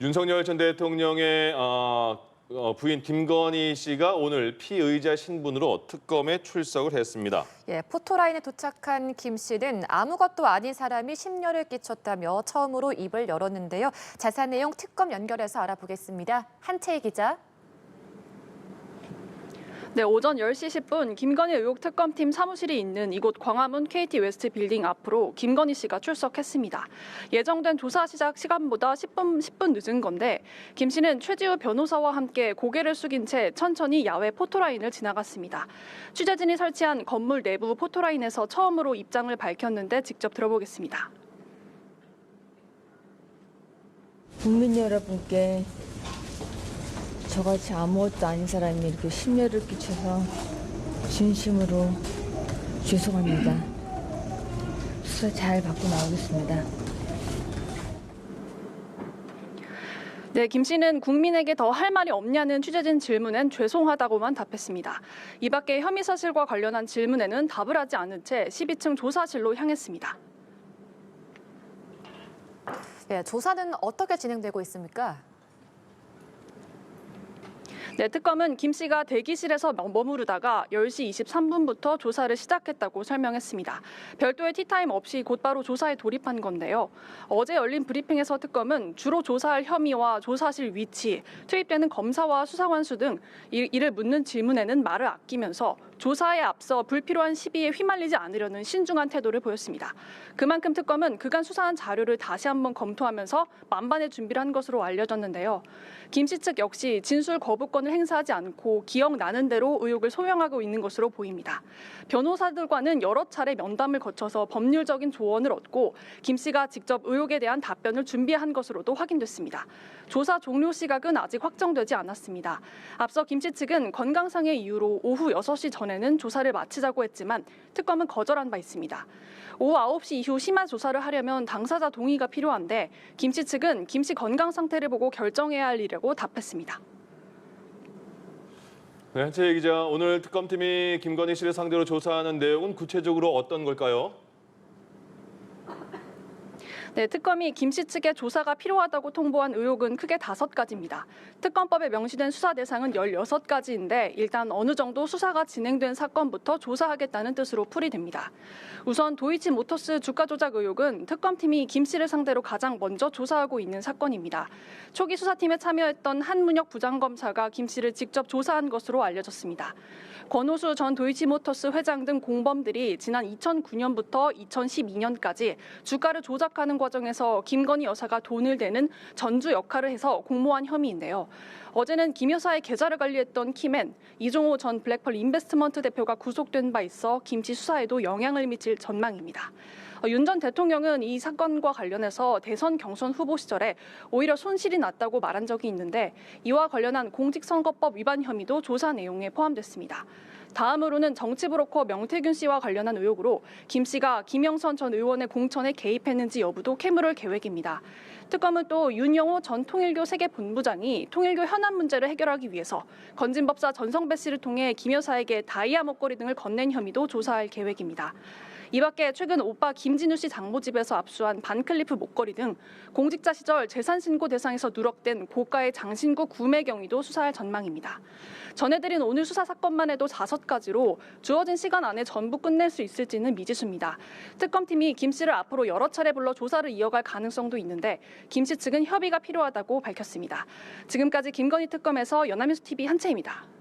윤석열 전 대통령의 부인 김건희 씨가 오늘 피의자 신분으로 특검에 출석을 했습니다. 예, 포토라인에 도착한 김 씨는 아무것도 아닌 사람이 심려를 끼쳤다며 처음으로 입을 열었는데요. 자세한 내용 특검 연결해서 알아보겠습니다. 한채희 기자. 네, 오전 10시 10분 김건희 의혹 특검팀 사무실이 있는 이곳 광화문 KT 웨스트 빌딩 앞으로 김건희 씨가 출석했습니다. 예정된 조사 시작 시간보다 10분 늦은 건데 김 씨는 최지우 변호사와 함께 고개를 숙인 채 천천히 야외 포토라인을 지나갔습니다. 취재진이 설치한 건물 내부 포토라인에서 처음으로 입장을 밝혔는데 직접 들어보겠습니다. 국민 여러분께 저같이 아무것도 아닌 사람이 이렇게 심려를 끼쳐서 진심으로 죄송합니다. 수사 잘 받고 나오겠습니다. 네, 김 씨는 국민에게 더 할 말이 없냐는 취재진 질문엔 죄송하다고만 답했습니다. 이 밖에 혐의 사실과 관련한 질문에는 답을 하지 않은 채 12층 조사실로 향했습니다. 예, 조사는 어떻게 진행되고 있습니까? 네, 특검은 김 씨가 대기실에서 머무르다가 10시 23분부터 조사를 시작했다고 설명했습니다. 별도의 티타임 없이 곧바로 조사에 돌입한 건데요. 어제 열린 브리핑에서 특검은 주로 조사할 혐의와 조사실 위치, 투입되는 검사와 수사관수 등 이를 묻는 질문에는 말을 아끼면서 조사에 앞서 불필요한 시비에 휘말리지 않으려는 신중한 태도를 보였습니다. 그만큼 특검은 그간 수사한 자료를 다시 한번 검토하면서 만반의 준비를 한 것으로 알려졌는데요. 김 씨 측 역시 진술 거부권을 행사하지 않고 기억나는 대로 의혹을 소명하고 있는 것으로 보입니다. 변호사들과는 여러 차례 면담을 거쳐서 법률적인 조언을 얻고 김 씨가 직접 의혹에 대한 답변을 준비한 것으로도 확인됐습니다. 조사 종료 시각은 아직 확정되지 않았습니다. 앞서 김 씨 측은 건강상의 이유로 오후 6시 전에는 조사를 마치자고 했지만 특검은 거절한 바 있습니다. 오후 9시 이후 심화 조사를 하려면 당사자 동의가 필요한데 김 씨 측은 김 씨 건강 상태를 보고 결정해야 할 일이라고 답했습니다. 네, 한채희 기자, 오늘 특검팀이 김건희 씨를 상대로 조사하는 내용은 구체적으로 어떤 걸까요? 네, 특검이 김 씨 측의 조사가 필요하다고 통보한 의혹은 크게 5가지입니다. 특검법에 명시된 수사 대상은 16가지인데 일단 어느 정도 수사가 진행된 사건부터 조사하겠다는 뜻으로 풀이됩니다. 우선 도이치모터스 주가 조작 의혹은 특검팀이 김 씨를 상대로 가장 먼저 조사하고 있는 사건입니다. 초기 수사팀에 참여했던 한문혁 부장검사가 김 씨를 직접 조사한 것으로 알려졌습니다. 권오수 전 도이치모터스 회장 등 공범들이 지난 2009년부터 2012년까지 주가를 조작하는 과정에서 김건희 여사가 돈을 대는 전주 역할을 해서 공모한 혐의인데요. 어제는 김 여사의 계좌를 관리했던 키맨, 이종호 전 블랙펄 인베스트먼트 대표가 구속된 바 있어 김 씨 수사에도 영향을 미칠 전망입니다. 윤 전 대통령은 이 사건과 관련해서 대선 경선 후보 시절에 오히려 손실이 났다고 말한 적이 있는데 이와 관련한 공직선거법 위반 혐의도 조사 내용에 포함됐습니다. 다음으로는 정치브로커 명태균 씨와 관련한 의혹으로 김 씨가 김영선 전 의원의 공천에 개입했는지 여부도 캐물을 계획입니다. 특검은 또 윤영호 전 통일교 세계본부장이 통일교 현안 문제를 해결하기 위해서 건진법사 전성배 씨를 통해 김 여사에게 다이아 목걸이 등을 건넨 혐의도 조사할 계획입니다. 이 밖에 최근 오빠 김진우 씨 장모집에서 압수한 반클리프 목걸이 등 공직자 시절 재산신고 대상에서 누락된 고가의 장신구 구매 경위도 수사할 전망입니다. 전해드린 오늘 수사 사건만 해도 5가지로 주어진 시간 안에 전부 끝낼 수 있을지는 미지수입니다. 특검팀이 김 씨를 앞으로 여러 차례 불러 조사를 이어갈 가능성도 있는데 김 씨 측은 협의가 필요하다고 밝혔습니다. 지금까지 김건희 특검에서 연합뉴스TV 한채입니다.